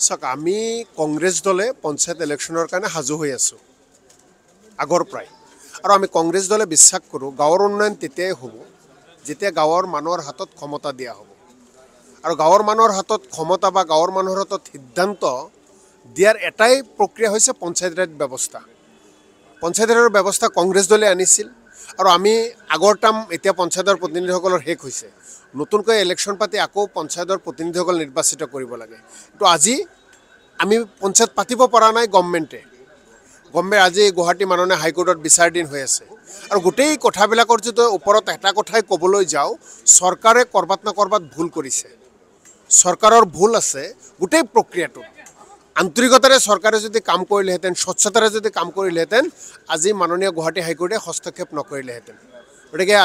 চাওক আমি কংগ্ৰেছ দলে পঞ্চায়ত ইলেকশ্যনৰ কাৰণে সাজু হৈ আছোঁ আগৰ পৰাই আৰু আমি কংগ্ৰেছ দলে বিশ্বাস কৰোঁ গাঁৱৰ উন্নয়ন তেতিয়াই হ'ব যেতিয়া গাঁৱৰ মানুহৰ হাতত ক্ষমতা দিয়া হ'ব আৰু গাঁৱৰ মানুহৰ হাতত ক্ষমতা বা গাঁৱৰ মানুহৰ হাতত সিদ্ধান্ত দিয়াৰ এটাই প্ৰক্ৰিয়া হৈছে পঞ্চায়তৰ ব্যৱস্থা। পঞ্চায়তৰ ব্যৱস্থা কংগ্ৰেছ দলে আনিছিল আৰু আমি আগৰ টাৰ্ম এতিয়া পঞ্চায়তৰ প্ৰতিনিধিসকলৰ শেষ হৈছে, নতুনকৈ ইলেকশ্যন পাতি আকৌ পঞ্চায়তৰ প্ৰতিনিধিসকল নিৰ্বাচিত কৰিব লাগে। তো আজি আমি পঞ্চায়ত পাতিব পৰা নাই গভৰ্ণমেণ্টে আজি গুৱাহাটী মাননীয় হাইকোৰ্টত বিচাৰদিন হৈ আছে আৰু গোটেই কথাবিলাকৰ যদি ওপৰত এটা কথাই ক'বলৈ যাওঁ, চৰকাৰে ক'ৰবাত না ক'ৰবাত ভুল কৰিছে। চৰকাৰৰ ভুল আছে গোটেই প্ৰক্ৰিয়াটো। আন্তৰিকতাৰে চৰকাৰে যদি কাম কৰিলেহেঁতেন, স্বচ্ছতাৰে যদি কাম কৰিলেহেঁতেন, আজি মাননীয় গুৱাহাটী হাইকোৰ্টে হস্তক্ষেপ নকৰিলেহেঁতেন। গতিকে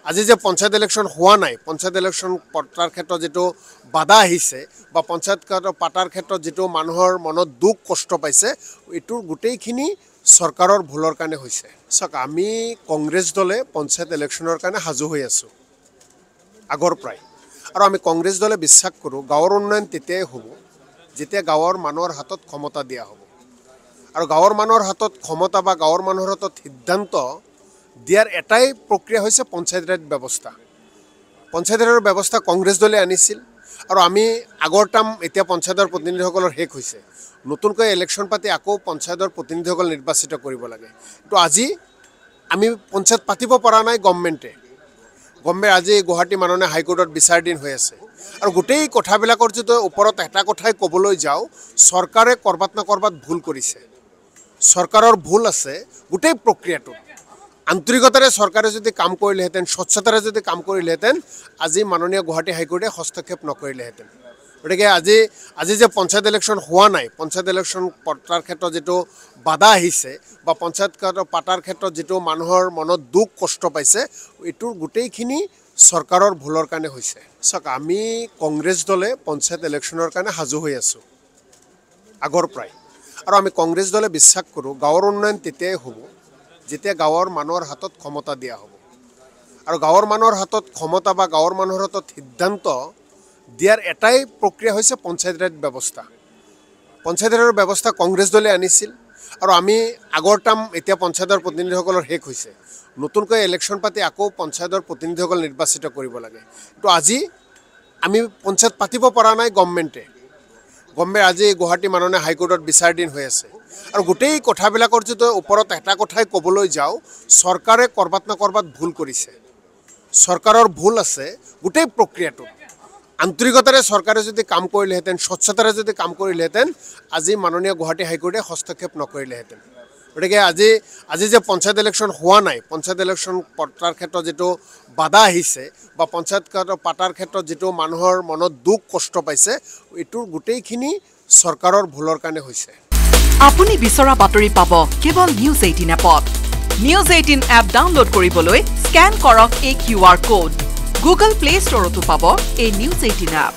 আজি যে পঞ্চায়ত ইলেকশ্যন হোৱা নাই, পঞ্চায়ত ইলেকশ্যন পতাৰ ক্ষেত্ৰত যিটো বাধা আহিছে বা পঞ্চায়ত পাতাৰ ক্ষেত্ৰত যিটো মানুহৰ মনত দুখ কষ্ট পাইছে, এইটোৰ গোটেইখিনি চৰকাৰৰ ভুলৰ কাৰণে হৈছে। চাওক আমি কংগ্ৰেছ দলে পঞ্চায়ত ইলেকশ্যনৰ কাৰণে সাজু হৈ আছোঁ আগৰ পৰাই আৰু আমি কংগ্ৰেছ দলে বিশ্বাস কৰোঁ গাঁৱৰ উন্নয়ন তেতিয়াই হ'ব যেতিয়া গাঁৱৰ মানুহৰ হাতত ক্ষমতা দিয়া হ'ব আৰু গাঁৱৰ মানুহৰ হাতত ক্ষমতা বা গাঁৱৰ মানুহৰ হাতত সিদ্ধান্ত দিয়াৰ এটাই প্ৰক্ৰিয়া হৈছে পঞ্চায়তৰ ব্যৱস্থা। পঞ্চায়তৰ ব্যৱস্থা কংগ্ৰেছ দলে আনিছিল আৰু আমি আগৰ টাৰ্ম এতিয়া পঞ্চায়তৰ প্ৰতিনিধিসকলৰ শেষ হৈছে, নতুনকৈ ইলেকশ্যন পাতি আকৌ পঞ্চায়তৰ প্ৰতিনিধিসকল নিৰ্বাচিত কৰিব লাগে। তো আজি আমি পঞ্চায়ত পাতিব পৰা নাই গভৰ্ণমেণ্টে আজি গুৱাহাটী মাননীয় হাইকোৰ্টত বিচাৰদিন হৈ আছে আৰু গোটেই কথাবিলাকৰ যদি ওপৰত এটা কথাই ক'বলৈ যাওঁ, চৰকাৰে ক'ৰবাত না ক'ৰবাত ভুল কৰিছে। চৰকাৰৰ ভুল আছে গোটেই প্ৰক্ৰিয়াটো। আন্তৰিকতাৰে চৰকাৰে যদি কাম কৰিলেহেঁতেন, স্বচ্ছতাৰে যদি কাম কৰিলেহেঁতেন, আজি মাননীয় গুৱাহাটী হাইকোৰ্টে হস্তক্ষেপ নকৰিলেহেঁতেন। গতিকে আজি যে পঞ্চায়ত ইলেকশ্যন হোৱা নাই, পঞ্চায়ত ইলেকশ্যন পতাৰ ক্ষেত্ৰত যিটো বাধা আহিছে বা পঞ্চায়ত পাতাৰ ক্ষেত্ৰত যিটো মানুহৰ মনত দুখ কষ্ট পাইছে, এইটোৰ গোটেইখিনি চৰকাৰৰ ভুলৰ কাৰণে হৈছে। চাওক আমি কংগ্ৰেছ দলে পঞ্চায়ত ইলেকশ্যনৰ কাৰণে সাজু হৈ আছোঁ আগৰ পৰাই আৰু আমি কংগ্ৰেছ দলে বিশ্বাস কৰোঁ গাঁৱৰ উন্নয়ন তেতিয়াই হ'ব যেতিয়া গাঁৱৰ মানুহৰ হাতত ক্ষমতা দিয়া হ'ব আৰু গাঁৱৰ মানুহৰ হাতত ক্ষমতা বা গাঁৱৰ মানুহৰ হাতত সিদ্ধান্ত দিয়াৰ এটাই প্ৰক্ৰিয়া হৈছে পঞ্চায়তৰ ব্যৱস্থা। পঞ্চায়তৰ ব্যৱস্থা কংগ্ৰেছ দলে আনিছিল আৰু আমি আগৰ টাৰ্ম এতিয়া পঞ্চায়তৰ প্ৰতিনিধিসকলৰ শেষ হৈছে, নতুনকৈ ইলেকশ্যন পাতি আকৌ পঞ্চায়তৰ প্ৰতিনিধিসকল নিৰ্বাচিত কৰিব লাগে। তো আজি আমি পঞ্চায়ত পাতিব পৰা নাই গভৰ্ণমেণ্টে আজি গুৱাহাটী মাননীয় হাইকোৰ্টত বিচাৰদিন হৈ আছে আৰু গোটেই কথাবিলাকৰ যদি ওপৰত এটা কথাই ক'বলৈ যাওঁ, চৰকাৰে ক'ৰবাত না ক'ৰবাত ভুল কৰিছে। চৰকাৰৰ ভুল আছে গোটেই প্ৰক্ৰিয়াটো। আন্তৰিকতাৰে চৰকাৰে যদি কাম কৰিলেহেঁতেন, স্বচ্ছতাৰে যদি কাম কৰিলেহেঁতেন, আজি মাননীয় গুৱাহাটী হাইকোৰ্টে হস্তক্ষেপ নকৰিলেহেঁতেন। গতিকে আজি যে পঞ্চায়ত ইলেকশ্যন হোৱা নাই, পঞ্চায়ত ইলেকশ্যন পতাৰ ক্ষেত্ৰত যিটো বাধা আহিছে বা পঞ্চায়ত পাতাৰ ক্ষেত্ৰত যিটো মানুহৰ মনত দুখ কষ্ট পাইছে, এইটোৰ গোটেইখিনি চৰকাৰৰ ভুলৰ কাৰণে হৈছে। আপুনি বিচৰা বাতৰি পাব কেৱল নিউজ 18 এপত। নিউজ 18 এপ ডাউনলোড কৰিবলৈ স্কেন কৰক এই QR কোড। গুগল প্লে ষ্টৰতো পাব এই নিউজ 18 এপ।